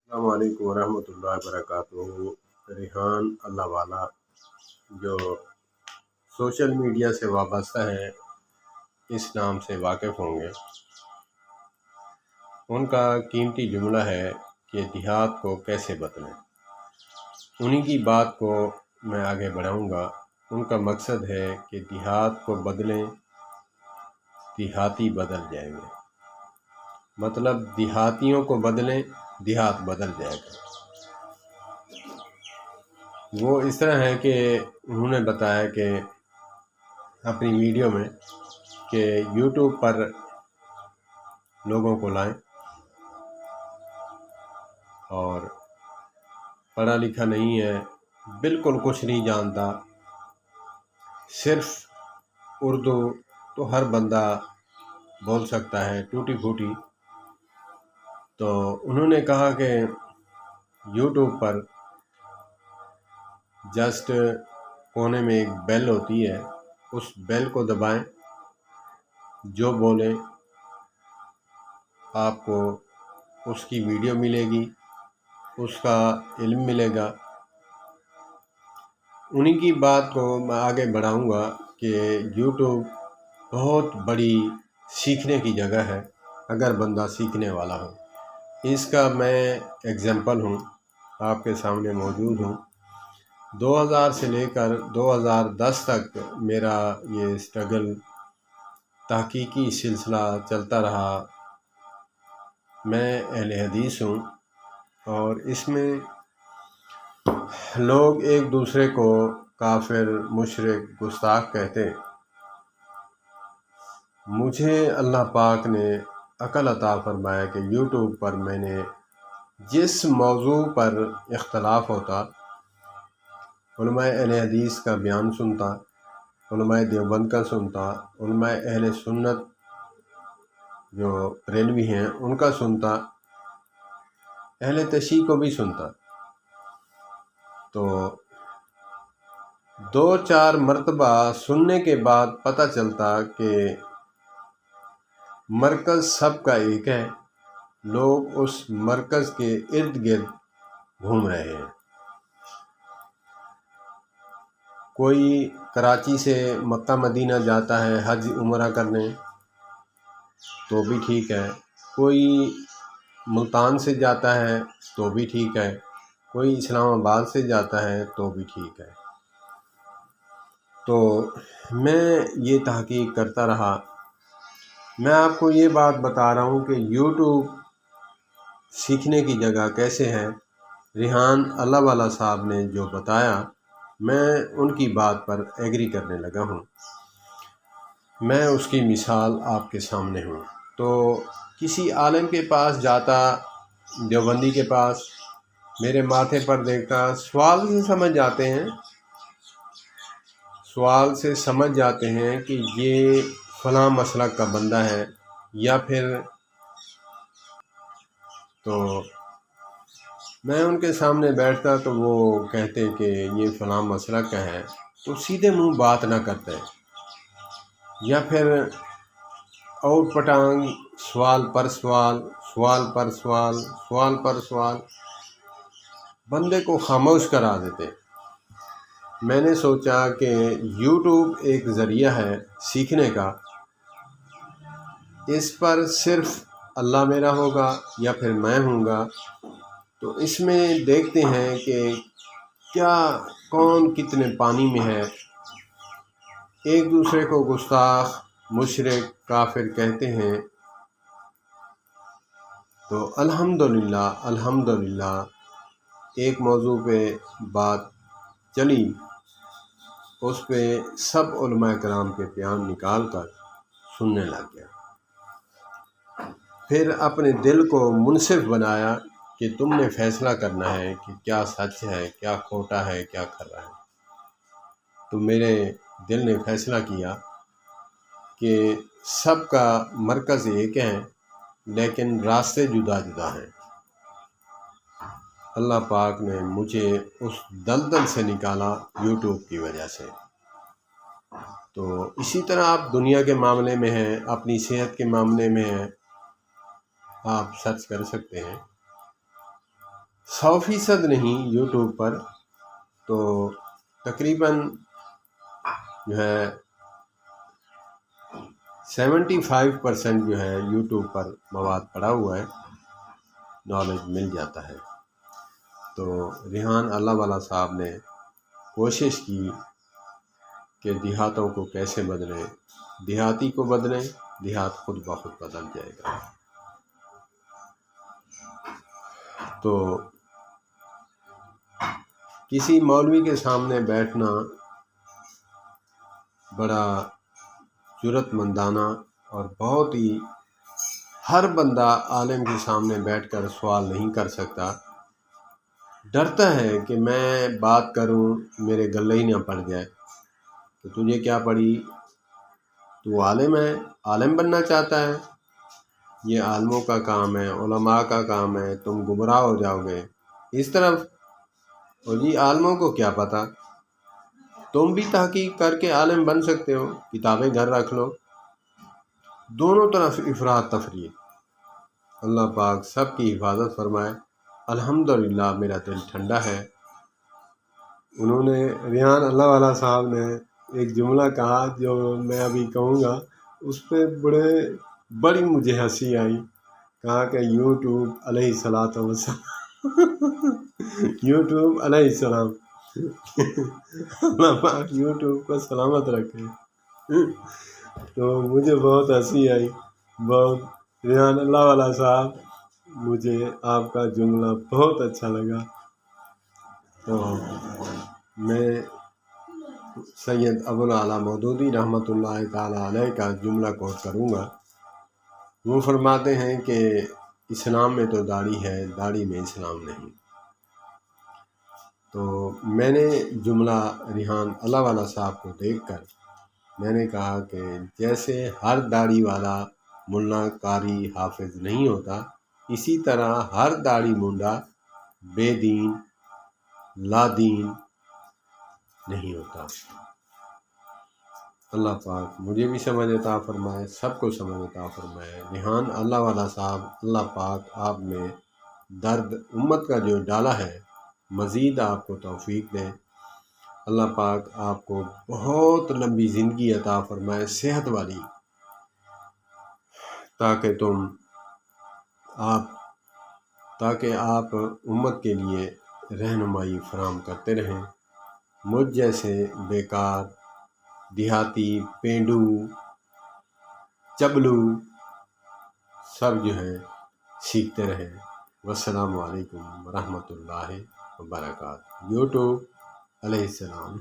السلام علیکم ورحمۃ اللہ وبرکاتہ۔ ریحان اللہ والا جو سوشل میڈیا سے وابستہ ہیں اس نام سے واقف ہوں گے، ان کا قیمتی جملہ ہے کہ دیہات کو کیسے بدلیں۔ انہی کی بات کو میں آگے بڑھاؤں گا۔ ان کا مقصد ہے کہ دیہات کو بدلیں، دیہاتی بدل جائیں گے۔ مطلب دیہاتیوں کو بدلیں، دیہات بدل جائے گا۔ وہ اس طرح ہے کہ انہوں نے بتایا کہ اپنی ویڈیو میں کہ یوٹیوب پر لوگوں کو لائیں اور پڑھا لکھا نہیں ہے، بالکل کچھ نہیں جانتا، صرف اردو تو ہر بندہ بول سکتا ہے ٹوٹی پھوٹی۔ تو انہوں نے کہا کہ یوٹیوب پر جسٹ کونے میں ایک بیل ہوتی ہے، اس بیل کو دبائیں، جو بولیں آپ کو اس کی ویڈیو ملے گی، اس کا علم ملے گا۔ انہی کی بات کو میں آگے بڑھاؤں گا کہ یوٹیوب بہت بڑی سیکھنے کی جگہ ہے اگر بندہ سیکھنے والا ہو۔ اس کا میں ایگزامپل ہوں، آپ کے سامنے موجود ہوں۔ 2000 سے لے کر 2010 تک میرا یہ اسٹرگل تحقیقی سلسلہ چلتا رہا۔ میں اہل حدیث ہوں اور اس میں لوگ ایک دوسرے کو کافر، مشرک، گستاخ کہتے۔ مجھے اللہ پاک نے عقل عطا فرمایا کہ یوٹیوب پر میں نے جس موضوع پر اختلاف ہوتا، علماء اہل حدیث کا بیان سنتا، علماء دیوبند کا سنتا، علماء اہل سنت جو بریلوی ہیں ان کا سنتا، اہل تشیع کو بھی سنتا۔ تو 2-4 مرتبہ سننے کے بعد پتہ چلتا کہ مرکز سب کا ایک ہے، لوگ اس مرکز کے ارد گرد گھوم رہے ہیں۔ کوئی کراچی سے مکہ مدینہ جاتا ہے حج عمرہ کرنے تو بھی ٹھیک ہے، کوئی ملتان سے جاتا ہے تو بھی ٹھیک ہے، کوئی اسلام آباد سے جاتا ہے تو بھی ٹھیک ہے۔ تو میں یہ تحقیق کرتا رہا۔ میں آپ کو یہ بات بتا رہا ہوں کہ یوٹیوب سیکھنے کی جگہ کیسے ہے۔ ریحان اللہ والا صاحب نے جو بتایا، میں ان کی بات پر ایگری کرنے لگا ہوں۔ میں اس کی مثال آپ کے سامنے ہوں۔ تو کسی عالم کے پاس جاتا، دیوبندی کے پاس، میرے ماتھے پر دیکھتا، سوال سے سمجھ جاتے ہیں کہ یہ فلاں مسلک کا بندہ ہے، یا پھر تو میں ان کے سامنے بیٹھتا تو وہ کہتے کہ یہ فلاں مسلک کا ہے، تو سیدھے منہ بات نہ کرتے، یا پھر اوٹ پٹانگ سوال پر سوال، سوال پر سوال، سوال پر سوال، بندے کو خاموش کرا دیتے۔ میں نے سوچا کہ یوٹیوب ایک ذریعہ ہے سیکھنے کا، اس پر صرف اللہ میرا ہوگا یا پھر میں ہوں گا، تو اس میں دیکھتے ہیں کہ کیا کون کتنے پانی میں ہے۔ ایک دوسرے کو گستاخ، مشرک، کافر کہتے ہیں۔ تو الحمدللہ ایک موضوع پہ بات چلی، اس پہ سب علماء کرام کے بیان نکال کر سننے لگ گیا۔ پھر اپنے دل کو منصف بنایا کہ تم نے فیصلہ کرنا ہے کہ کیا سچ ہے، کیا کھوٹا ہے، کیا کھرا ہے۔ تو میرے دل نے فیصلہ کیا کہ سب کا مرکز ایک ہے، لیکن راستے جدا جدا ہیں۔ اللہ پاک نے مجھے اس دلدل سے نکالا یوٹیوب کی وجہ سے۔ تو اسی طرح آپ دنیا کے معاملے میں ہیں، اپنی صحت کے معاملے میں ہیں، آپ سرچ کر سکتے ہیں۔ 100% نہیں یوٹیوب پر، تو تقریباً جو ہے 75% جو ہے یوٹیوب پر مواد پڑا ہوا ہے، نالج مل جاتا ہے۔ تو ریحان اللہ والا صاحب نے کوشش کی کہ دیہاتوں کو کیسے بدلیں، دیہاتی کو بدلیں، دیہات خود بخود بدل جائے گا۔ تو کسی مولوی کے سامنے بیٹھنا بڑا جرأت مندانہ اور بہت ہی، ہر بندہ عالم کے سامنے بیٹھ کر سوال نہیں کر سکتا، ڈرتا ہے کہ میں بات کروں میرے گلے ہی نہ پڑ جائے۔ تو تجھے کیا پڑی، تو عالم ہے، عالم بننا چاہتا ہے، یہ عالموں کا کام ہے، علماء کا کام ہے، تم گمراہ ہو جاؤ گے اس طرف، اور جی عالموں کو کیا پتہ، تم بھی تحقیق کر کے عالم بن سکتے ہو، کتابیں گھر رکھ لو۔ دونوں طرف افراط تفریط۔ اللہ پاک سب کی حفاظت فرمائے۔ الحمدللہ میرا دل ٹھنڈا ہے۔ انہوں نے، ریحان اللہ والا صاحب نے ایک جملہ کہا جو میں ابھی کہوں گا، اس پہ بڑی مجھے ہنسی آئی۔ کہا کہ یوٹیوب علیہ یوٹیوب علیہ السلام اللہ پاک یوٹیوب کو سلامت رکھے۔ تو مجھے بہت ہنسی آئی، بہت۔ ریحان اللہ والا صاحب، مجھے آپ کا جملہ بہت اچھا لگا۔ تو میں سید ابوالعلا مودودی رحمۃ اللہ تعالیٰ علیہ کا جملہ کوٹ کروں گا۔ وہ فرماتے ہیں کہ اسلام میں تو داڑھی ہے، داڑھی میں اسلام نہیں۔ تو میں نے جملہ ریحان اللہ والا صاحب کو دیکھ کر میں نے کہا کہ جیسے ہر داڑھی والا ملا قاری حافظ نہیں ہوتا، اسی طرح ہر داڑھی مونڈا بے دین لا دین نہیں ہوتا۔ اللہ پاک مجھے بھی سمجھ عطا فرمائے، سب کو سمجھ عطا فرمائے۔ ریحان اللہ والا صاحب، اللہ پاک آپ میں درد امت کا جو ڈالا ہے مزید آپ کو توفیق دے۔ اللہ پاک آپ کو بہت لمبی زندگی عطا فرمائے، صحت والی، تاکہ آپ امت کے لیے رہنمائی فراہم کرتے رہیں۔ مجھ جیسے بیکار دیہاتی پینڈو چبلو سب جو ہیں سیکھتے رہیں۔ والسلام علیکم ورحمۃ اللہ وبرکاتہ۔ یوٹیوب علیہ السلام